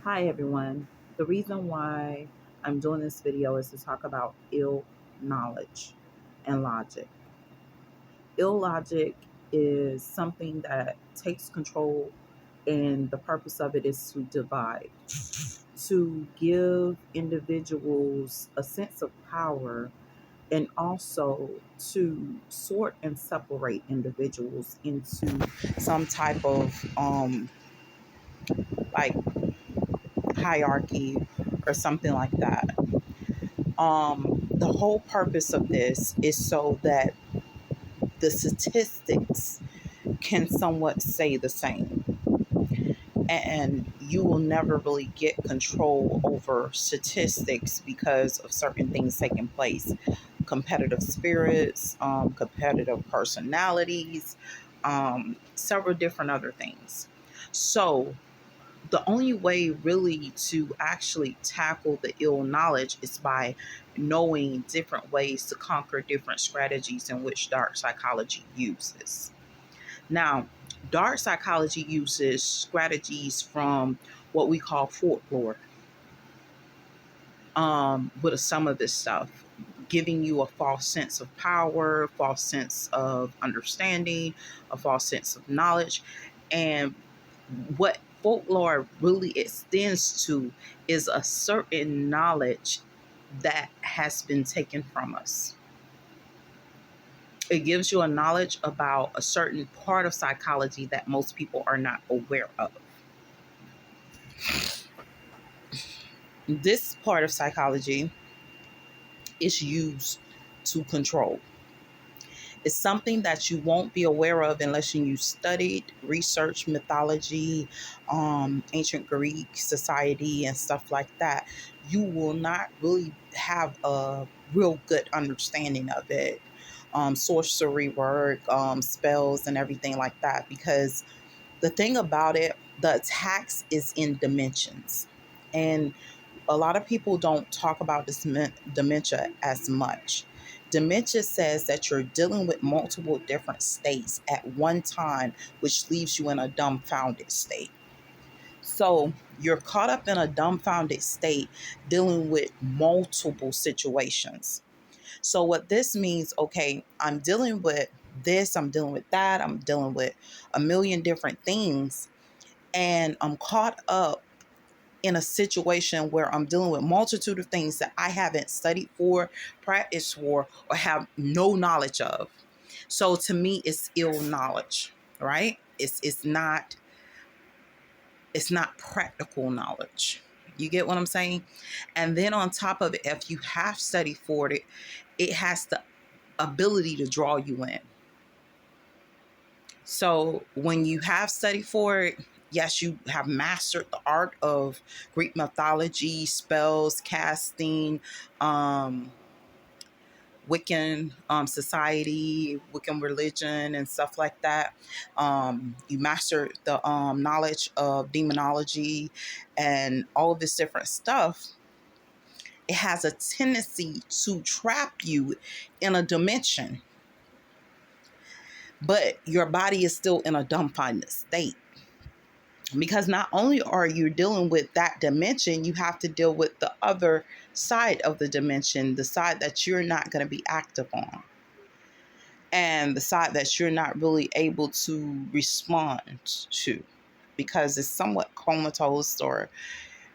Hi everyone. The reason why I'm doing this video is to talk about ill knowledge and logic. Ill logic is something that takes control, and the purpose of it is to divide, to give individuals a sense of power, and also to sort and separate individuals into some type of like hierarchy or something like that. The whole purpose of this is so that the statistics can somewhat say the same, and you will never really get control over statistics because of certain things taking place: competitive spirits, competitive personalities, several different other things. So the only way really to actually tackle the ill knowledge is by knowing different ways to conquer different strategies in which dark psychology uses. Now, dark psychology uses strategies from what we call folklore, with some of this stuff, giving you a false sense of power, false sense of understanding, a false sense of knowledge. And what folklore really extends to is a certain knowledge that has been taken from us. It gives you a knowledge about a certain part of psychology that most people are not aware of. This part of psychology is used to control. It's something that you won't be aware of unless you studied, research mythology, ancient Greek society, and stuff like that. You will not really have a real good understanding of it. Sorcery work, spells, and everything like that. Because the thing about it, the attacks is in dimensions. And a lot of people don't talk about this dementia as much. Dementia says that you're dealing with multiple different states at one time, which leaves you in a dumbfounded state. So you're caught up in a dumbfounded state dealing with multiple situations. So what this means, okay, I'm dealing with this, I'm dealing with that, I'm dealing with a million different things, and I'm caught up in a situation where I'm dealing with multitude of things that I haven't studied for, practiced for, or have no knowledge of. So to me, it's ill knowledge, right? It's not practical knowledge. You get what I'm saying? And then on top of it, if you have studied for it, it has the ability to draw you in. So when you have studied for it, yes, you have mastered the art of Greek mythology, spells, casting, Wiccan society, Wiccan religion, and stuff like that. You mastered the knowledge of demonology and all of this different stuff. It has a tendency to trap you in a dimension, but your body is still in a dumbfounded state. Because not only are you dealing with that dimension, you have to deal with the other side of the dimension, the side that you're not going to be active on, and the side that you're not really able to respond to because it's somewhat comatose or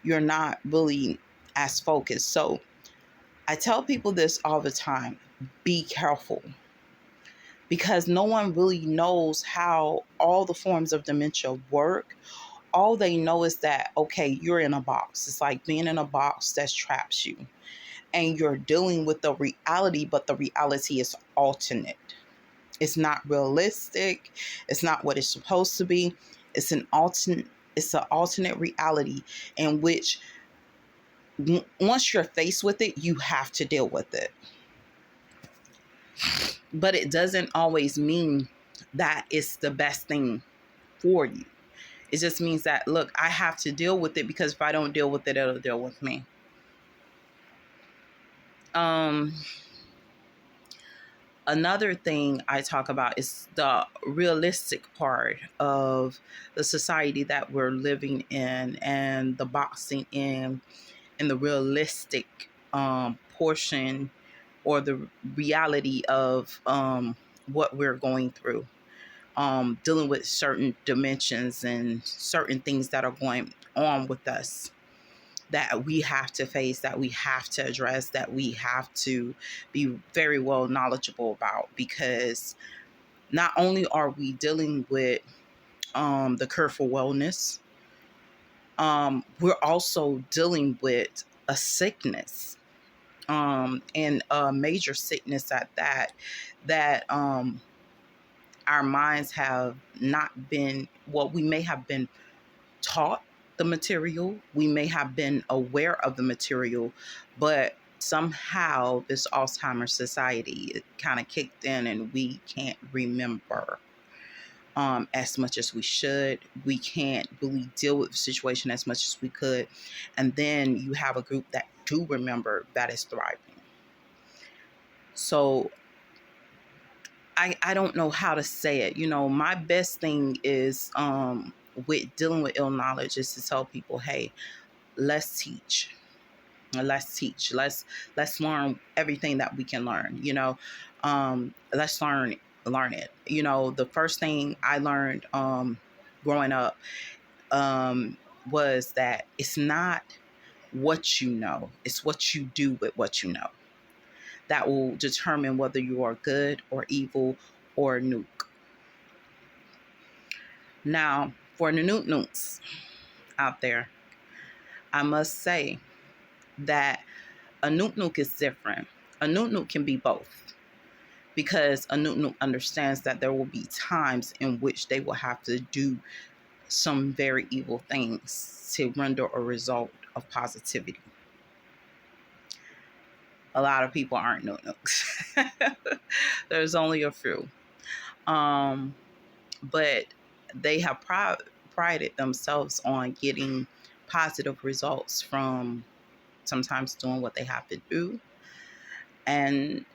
you're not really as focused. So I tell people this all the time: be careful, because no one really knows how all the forms of dementia work. All they know is that, okay, you're in a box. It's like being in a box that traps you. And you're dealing with the reality, but the reality is alternate. It's not realistic. It's not what it's supposed to be. It's an alternate reality in which once you're faced with it, you have to deal with it. But it doesn't always mean that it's the best thing for you. It just means that, look, I have to deal with it because if I don't deal with it, it'll deal with me. Um, Another thing I talk about is the realistic part of the society that we're living in, and the boxing in and the realistic portion, or the reality of what we're going through, dealing with certain dimensions and certain things that are going on with us, that we have to face, that we have to address, that we have to be very well knowledgeable about. Because not only are we dealing with the cure for wellness, we're also dealing with a sickness, and a major sickness at that, that our minds have not been, well, we may have been taught the material, we may have been aware of the material, but somehow this Alzheimer's society, it kind of kicked in and we can't remember as much as we should. We can't really deal with the situation as much as we could. And then you have a group that do remember that is thriving. So I don't know how to say it. My best thing is with dealing with ill knowledge is to tell people, hey, let's teach. Let's learn everything that we can learn. Let's learn it. The first thing I learned growing up was that it's not what you know, it's what you do with what you know that will determine whether you are good or evil or nuke. Now, for the nukes out there, I must say that a nuke is different. A nuke can be both, because a nuke understands that there will be times in which they will have to do some very evil things to render a result of positivity. A lot of people aren't nukes. There's only a few. But they have prided themselves on getting positive results from sometimes doing what they have to do. And,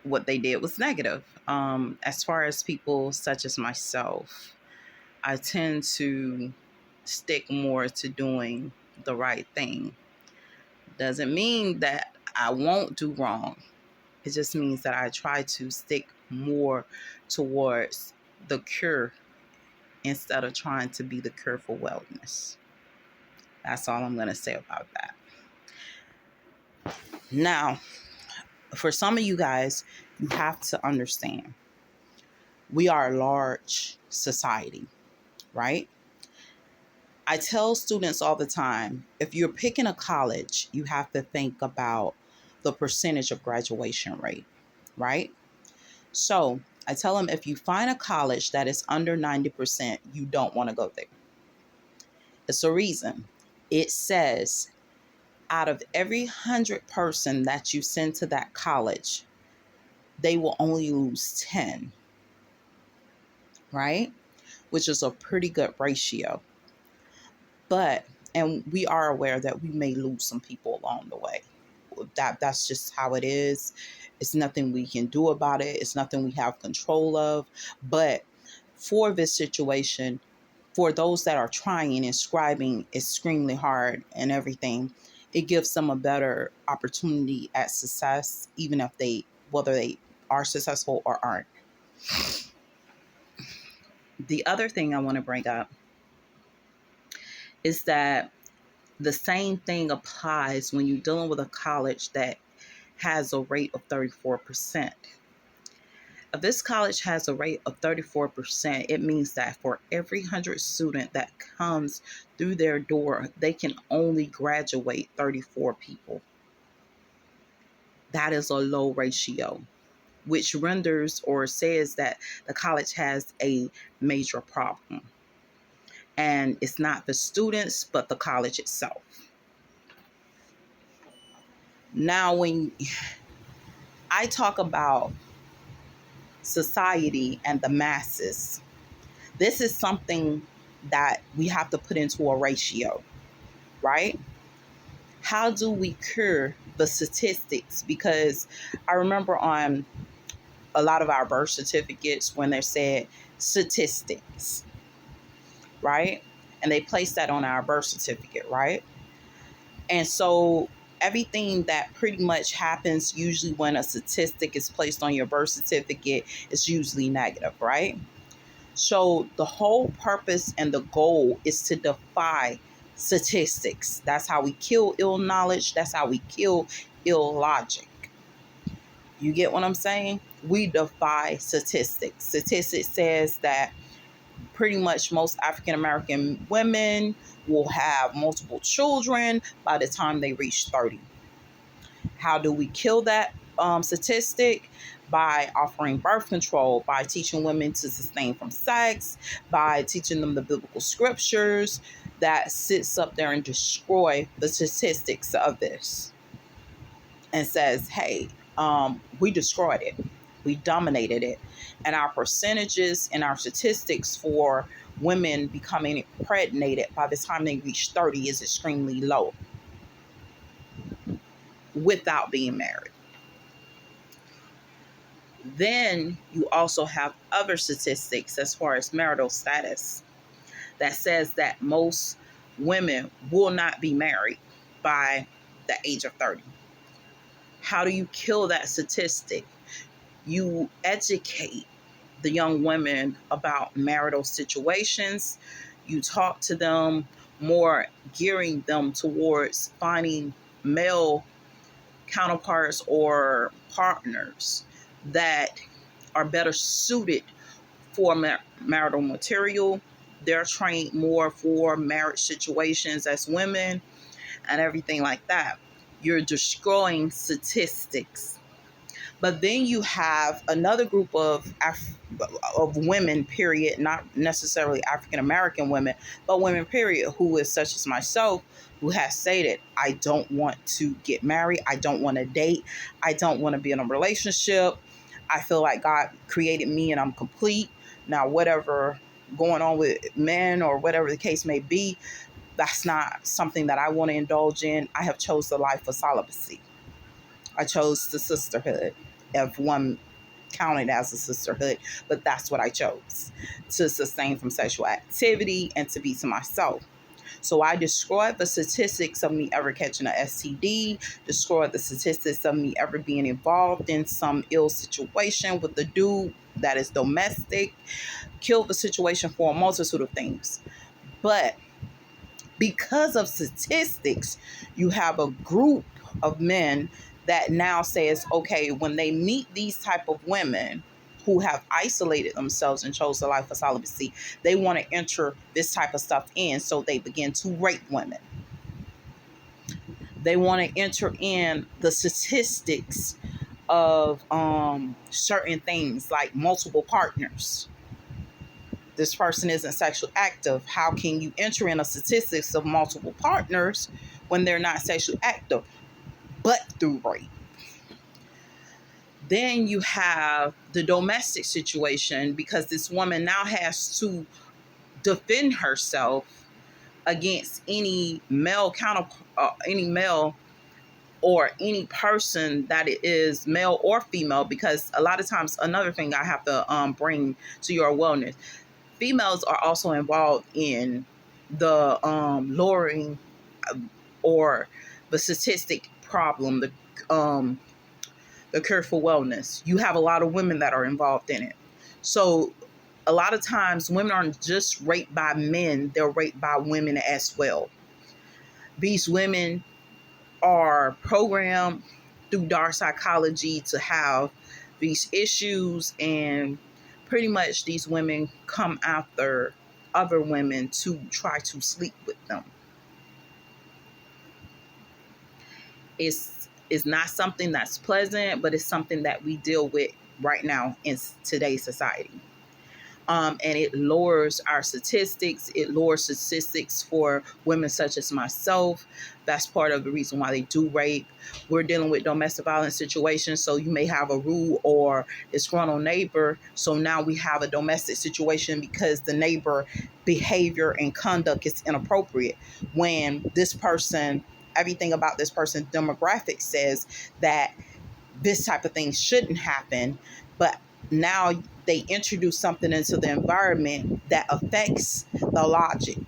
what they did was negative. As far as people such as myself, I tend to stick more to doing the right thing. Doesn't mean that I won't do wrong. It just means that I try to stick more towards the cure instead of trying to be the cure for wellness. That's all I'm going to say about that. Now, for some of you guys, you have to understand, we are a large society, right? I tell students all the time, if you're picking a college, you have to think about the percentage of graduation rate, right? So I tell them, if you find a college that is under 90%, you don't want to go there. It's a reason. It says out of every 100 person that you send to that college, they will only lose 10, right? Which is a pretty good ratio. And we are aware that we may lose some people along the way. That's just how it is. It's nothing we can do about it. It's nothing we have control of. But for this situation, for those that are trying and striving extremely hard and everything, it gives them a better opportunity at success, even if whether they are successful or aren't. The other thing I want to bring up is that the same thing applies when you're dealing with a college that has a rate of 34%. If this college has a rate of 34%, it means that for every 100 student that comes through their door, they can only graduate 34 people. That is a low ratio, which renders or says that the college has a major problem. And it's not the students, but the college itself. Now, when I talk about society and the masses, this is something that we have to put into a ratio, right? How do we cure the statistics? Because I remember on a lot of our birth certificates when they said statistics, right? And they place that on our birth certificate, right? And so everything that pretty much happens usually when a statistic is placed on your birth certificate is usually negative, right? So the whole purpose and the goal is to defy statistics. That's how we kill ill knowledge. That's how we kill ill logic. You get what I'm saying? We defy statistics. Statistics says that pretty much most African American women will have multiple children by the time they reach 30. How do we kill that statistic? By offering birth control, by teaching women to sustain from sex, by teaching them the biblical scriptures that sits up there and destroy the statistics of this and says, hey, we destroyed it. We dominated it. And our percentages and our statistics for women becoming impregnated by the time they reach 30 is extremely low without being married. Then you also have other statistics as far as marital status that says that most women will not be married by the age of 30. How do you kill that statistic? You educate the young women about marital situations. You talk to them more, gearing them towards finding male counterparts or partners that are better suited for marital material. They're trained more for marriage situations as women and everything like that. You're destroying statistics. But then you have another group of women, period, not necessarily African American women, but women, period, who is such as myself, who has stated, I don't want to get married. I don't want to date. I don't want to be in a relationship. I feel like God created me and I'm complete. Now, whatever going on with men or whatever the case may be, that's not something that I want to indulge in. I have chose the life of celibacy. I chose the sisterhood, if one counted as a sisterhood, but that's what I chose, to sustain from sexual activity and to be to myself. So I destroyed the statistics of me ever catching an STD, destroyed the statistics of me ever being involved in some ill situation with the dude that is domestic, killed the situation for a multitude of things. But because of statistics, you have a group of men that now says, okay, when they meet these type of women who have isolated themselves and chose the life of celibacy, they want to enter this type of stuff in, so they begin to rape women. They want to enter in the statistics of certain things like multiple partners. This person isn't sexually active. How can you enter in a statistics of multiple partners when they're not sexually active? But through rape. Then you have the domestic situation, because this woman now has to defend herself against any male any male or any person that is male or female. Because a lot of times, another thing I have to bring to your awareness, females are also involved in the lowering or the statistic problem, the cure for wellness. You have a lot of women that are involved in it. So a lot of times women aren't just raped by men, they're raped by women as well. These women are programmed through dark psychology to have these issues, and pretty much these women come after other women to try to sleep with them. It's not something that's pleasant, but it's something that we deal with right now in today's society. And it lowers our statistics. It lowers statistics for women such as myself. That's part of the reason why they do rape. We're dealing with domestic violence situations. So you may have a rude or disgruntled neighbor. So now we have a domestic situation because the neighbor behavior and conduct is inappropriate, when this person everything about this person's demographic says that this type of thing shouldn't happen, but now they introduce something into the environment that affects the logic,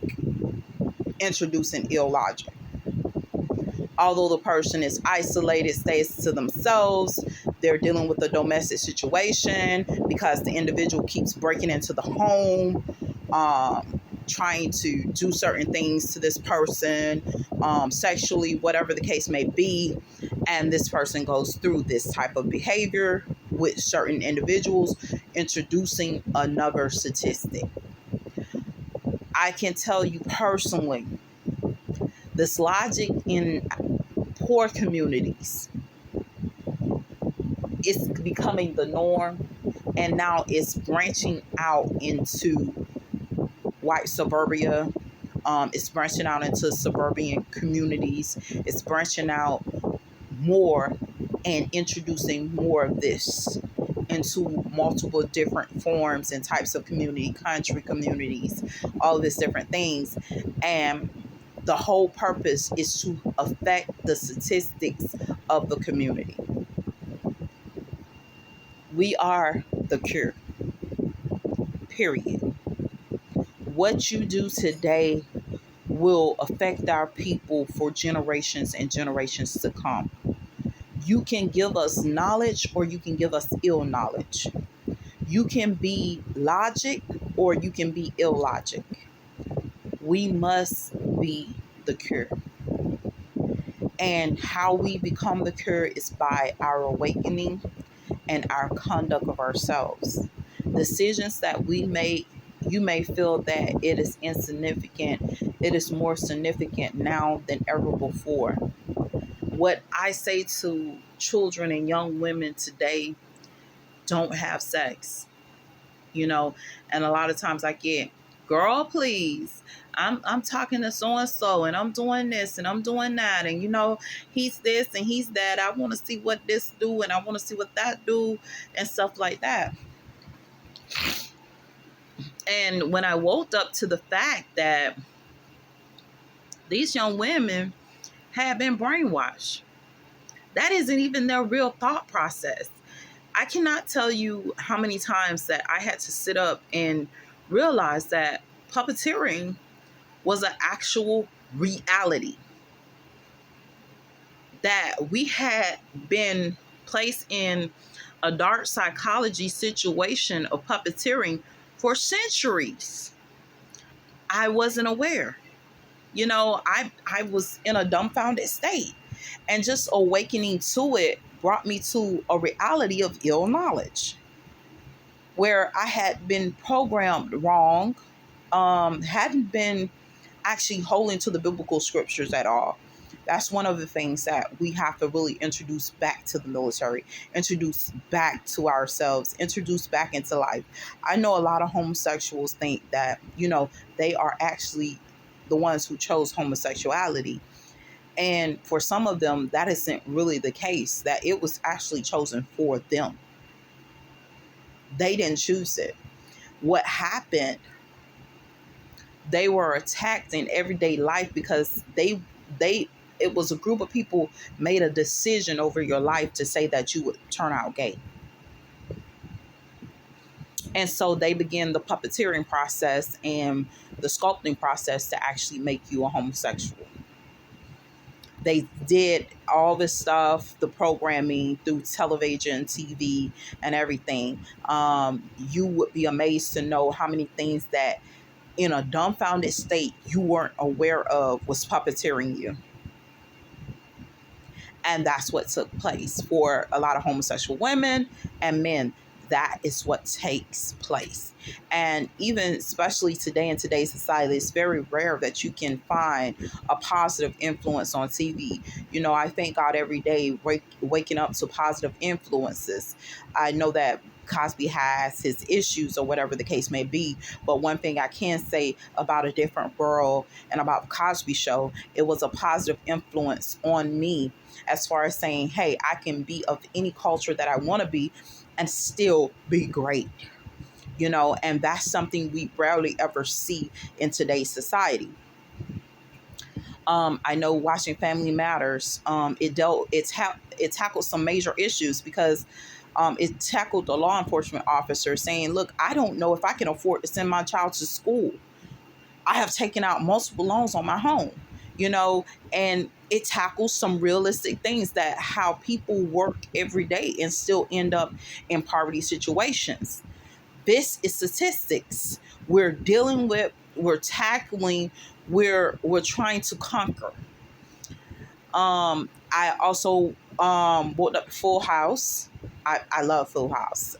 introducing ill logic. Although the person is isolated, stays to themselves, they're dealing with a domestic situation because the individual keeps breaking into the home, trying to do certain things to this person, sexually, whatever the case may be. And this person goes through this type of behavior with certain individuals, introducing another statistic. I can tell you personally, this logic in poor communities is becoming the norm, and now it's branching out into white suburbia. It's branching out into suburban communities. It's branching out more and introducing more of this into multiple different forms and types of community, country communities, all these different things. And the whole purpose is to affect the statistics of the community. We are the cure, period. What you do today will affect our people for generations and generations to come. You can give us knowledge or you can give us ill knowledge. You can be logic or you can be illogic. We must be the cure. And how we become the cure is by our awakening and our conduct of ourselves. Decisions that we make, you may feel that it is insignificant. It is more significant now than ever before. What I say to children and young women today: don't have sex, and a lot of times I get, girl, please, I'm talking to so and so and I'm doing this and I'm doing that, and he's this and he's that. I want to see what this do and I want to see what that do and stuff like that. And when I woke up to the fact that these young women have been brainwashed, that isn't even their real thought process. I cannot tell you how many times that I had to sit up and realize that puppeteering was an actual reality. That we had been placed in a dark psychology situation of puppeteering for centuries. I wasn't aware. I was in a dumbfounded state. And just awakening to it brought me to a reality of ill knowledge, where I had been programmed wrong, hadn't been actually holding to the biblical scriptures at all. That's one of the things that we have to really introduce back to the military, introduce back to ourselves, introduce back into life. I know a lot of homosexuals think that, they are actually the ones who chose homosexuality. And for some of them, that isn't really the case, that it was actually chosen for them. They didn't choose it. What happened, they were attacked in everyday life because it was a group of people made a decision over your life to say that you would turn out gay. And so they began the puppeteering process and the sculpting process to actually make you a homosexual. They did all this stuff, the programming through television, TV, and everything. You would be amazed to know how many things that in a dumbfounded state you weren't aware of was puppeteering you. And that's what took place for a lot of homosexual women and men. That is what takes place. And even especially today in today's society, it's very rare that you can find a positive influence on TV. I thank God every day waking up to positive influences. I know that Cosby has his issues or whatever the case may be. But one thing I can say about A Different World and about the Cosby Show, it was a positive influence on me as far as saying, hey, I can be of any culture that I want to be and still be great. And that's something we rarely ever see in today's society. I know watching Family Matters, it tackled some major issues because it tackled the law enforcement officer saying, "Look, I don't know if I can afford to send my child to school. I have taken out multiple loans on my home." You know, and it tackles some realistic things that how people work every day and still end up in poverty situations. This is statistics. We're dealing with, we're tackling, we're trying to conquer. I also bought up Full House. I love Full House.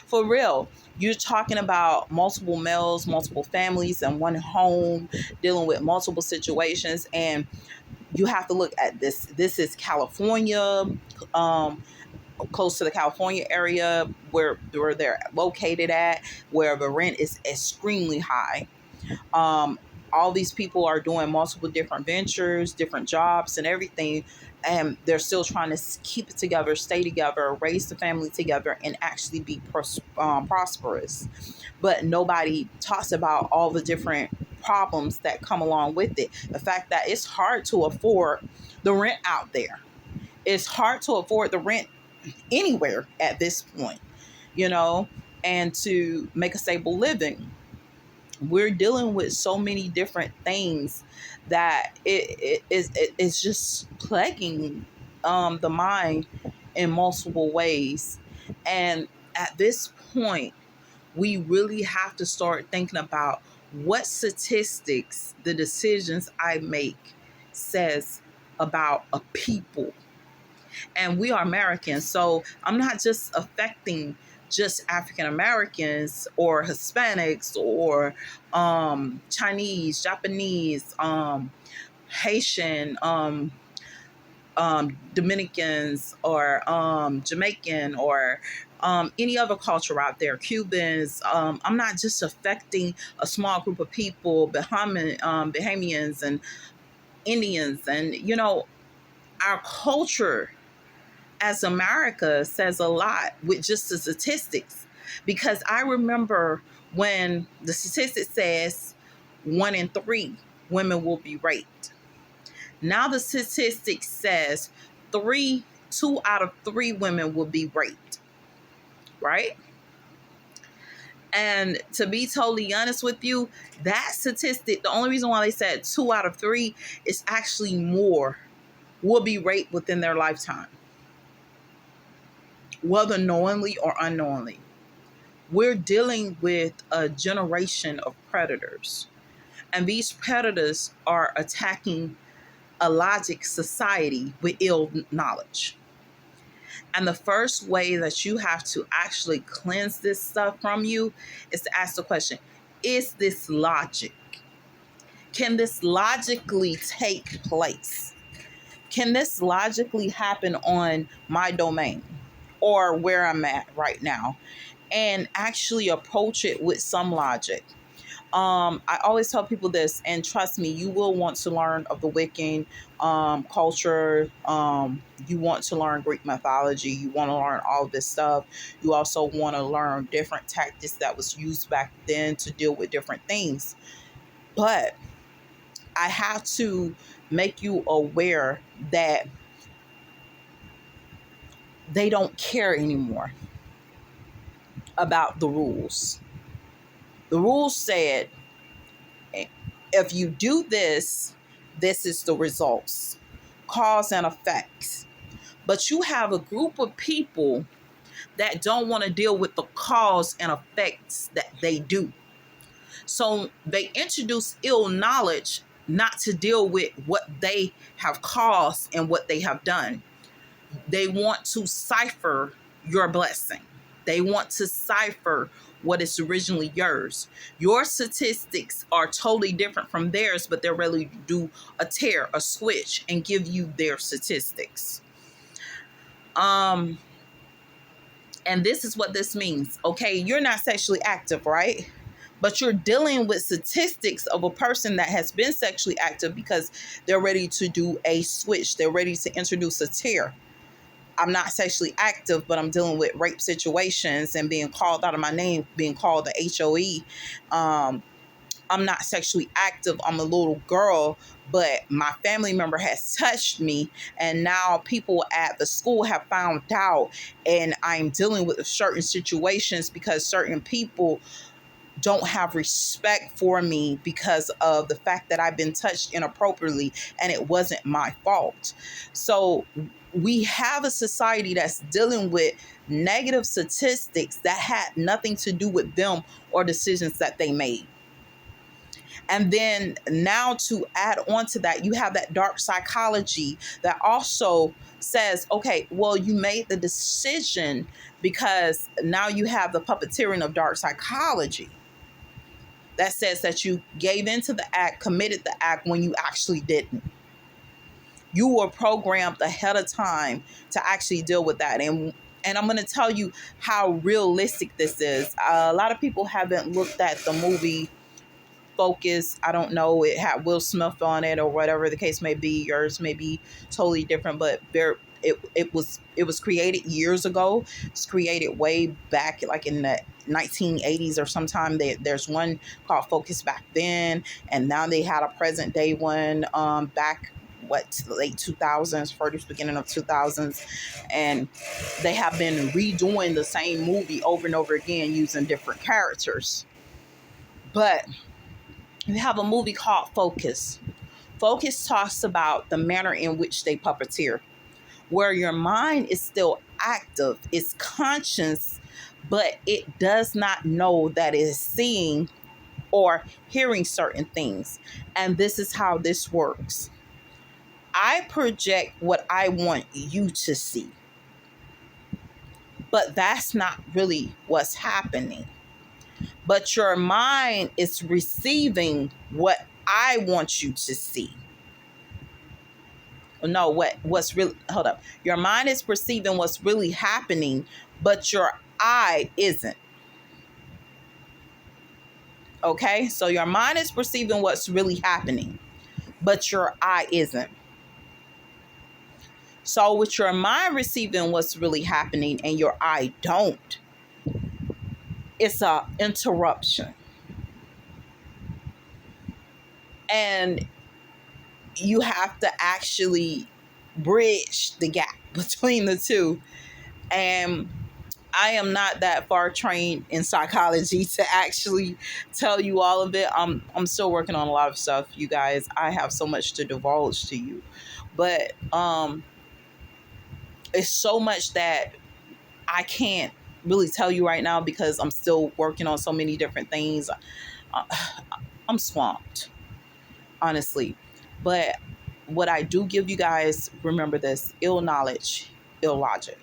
For real. You're talking about multiple males, multiple families, and one home, dealing with multiple situations. And you have to look at this. This is California, um, close to the California area where they're located at, where the rent is extremely high. Um, all these people are doing multiple different ventures, different jobs, and everything, and they're still trying to keep it together, stay together, raise the family together, and actually be prosperous. But nobody talks about all the different problems that come along with it. The fact that it's hard to afford the rent out there. It's hard to afford the rent anywhere at this point, you know, and to make a stable living. We're dealing with so many different things that it's just plaguing the mind in multiple ways. And at this point, we really have to start thinking about what statistics the decisions I make says about a people. And we are Americans, so I'm not just affecting just African Americans or Hispanics or Chinese, Japanese, Haitian, Dominicans, or Jamaican, or any other culture out there, Cubans. I'm not just affecting a small group of people, Bahamians and Indians. And, you know, our culture as America says a lot with just the statistics. Because I remember when the statistics says 1 in 3 women will be raped. Now the statistics says 2 out of 3 women will be raped, right? And to be totally honest with you, that statistic, the only reason why they said 2 out of 3 is actually more will be raped within their lifetime, whether knowingly or unknowingly. We're dealing with a generation of predators, and these predators are attacking a logic society with ill knowledge. And the first way that you have to actually cleanse this stuff from you is to ask the question, is this logic? Can this logically take place? Can this logically happen on my domain or where I'm at right now? And actually approach it with some logic. I always tell people this, and trust me, you will want to learn of the Wiccan culture. You want to learn Greek mythology. You want to learn all of this stuff. You also want to learn different tactics that was used back then to deal with different things. But I have to make you aware that they don't care anymore about the rules. The rules said, if you do this, this is the results, cause and effects. But you have a group of people that don't want to deal with the cause and effects that they do. So they introduce ill knowledge not to deal with what they have caused and what they have done. They want to cipher your blessing. They want to cipher what is originally yours. Your statistics are totally different from theirs, but they're ready to do a tear, a switch, and give you their statistics. And this is what this means. Okay, you're not sexually active, right? But you're dealing with statistics of a person that has been sexually active because they're ready to do a switch. They're ready to introduce a tear. I'm not sexually active, but I'm dealing with rape situations and being called out of my name, being called the HOE, I'm not sexually active. I'm a little girl, but my family member has touched me, and now people at the school have found out, and I'm dealing with certain situations because certain people don't have respect for me because of the fact that I've been touched inappropriately and it wasn't my fault. So we have a society that's dealing with negative statistics that had nothing to do with them or decisions that they made. And then now to add on to that, you have that dark psychology that also says, okay, well, you made the decision because now you have the puppeteering of dark psychology that says that you gave into the act, committed the act when you actually didn't. You were programmed ahead of time to actually deal with that. And I'm going to tell you how realistic this is. A lot of people haven't looked at the movie Focus. I don't know. It had Will Smith on it or whatever the case may be. Yours may be totally different, but it was created years ago. It's created way back like in the 1980s or sometime. There's one called Focus back then, and now they had a present day one back late 2000s, first beginning of 2000s, and they have been redoing the same movie over and over again using different characters. But you have a movie called Focus. Focus talks about the manner in which they puppeteer, where your mind is still active, it's conscious, but it does not know that it is seeing or hearing certain things. And this is how this works. I project what I want you to see, but that's not really what's happening. But your mind is receiving what I want you to see. No, what's really, hold up. Your mind is perceiving what's really happening, but your eye isn't. Okay? So your mind is perceiving what's really happening, but your eye isn't. So with your mind receiving what's really happening and your eye don't, it's a interruption. And you have to actually bridge the gap between the two. And I am not that far trained in psychology to actually tell you all of it. I'm still working on a lot of stuff, you guys. I have so much to divulge to you. But it's so much that I can't really tell you right now because I'm still working on so many different things. I'm swamped, honestly. But what I do give you guys, remember this: ill knowledge, ill logic.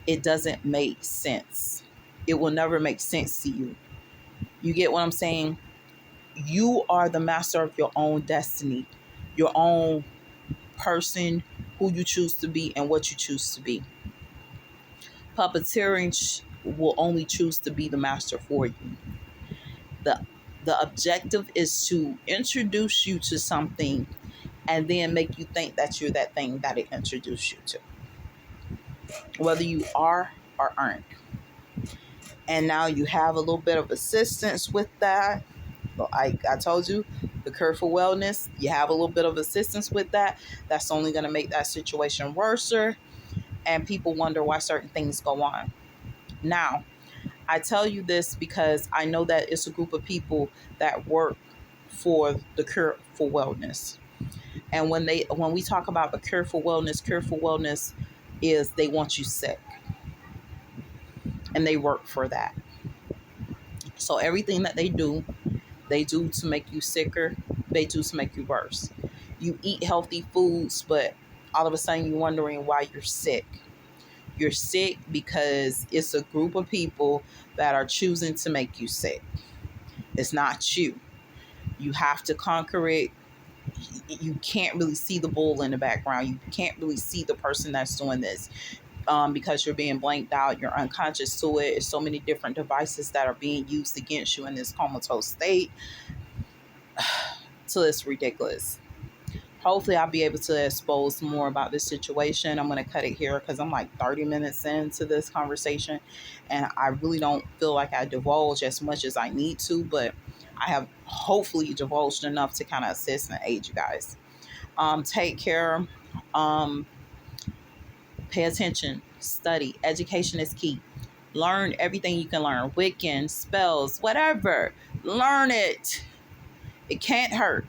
It doesn't make sense. It will never make sense to you. You get what I'm saying? You are the master of your own destiny, your own person, who you choose to be and what you choose to be. Puppeteering will only choose to be the master for you. The the objective is to introduce you to something and then make you think that you're that thing that it introduced you to, whether you are or aren't. And now you have a little bit of assistance with that. Like I told you, the Cure for Wellness, you have a little bit of assistance with that. That's only going to make that situation worse. And people wonder why certain things go on. Now, I tell you this because I know that it's a group of people that work for the Cure for Wellness. And when we talk about the Cure for Wellness is they want you sick. And they work for that. So everything that they do to make you sicker, they do to make you worse. You eat healthy foods, but all of a sudden you're wondering why you're sick. You're sick because it's a group of people that are choosing to make you sick. It's not you. You have to conquer it. You can't really see the bull in the background. You can't really see the person that's doing this. Because you're being blanked out, you're unconscious to it. There's so many different devices that are being used against you in this comatose state. So it's ridiculous. Hopefully I'll be able to expose more about this situation. I'm going to cut it here because I'm like 30 minutes into this conversation and I really don't feel like I divulge as much as I need to, but I have hopefully divulged enough to kind of assist and aid you guys. Take care. Um, Pay attention. Study. Education is key. Learn everything you can learn. Wiccan, spells, whatever. Learn it. It can't hurt.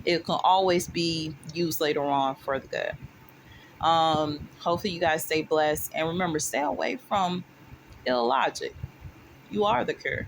It can always be used later on for the good. Hopefully you guys stay blessed. And remember, stay away from illogic. You are the cure.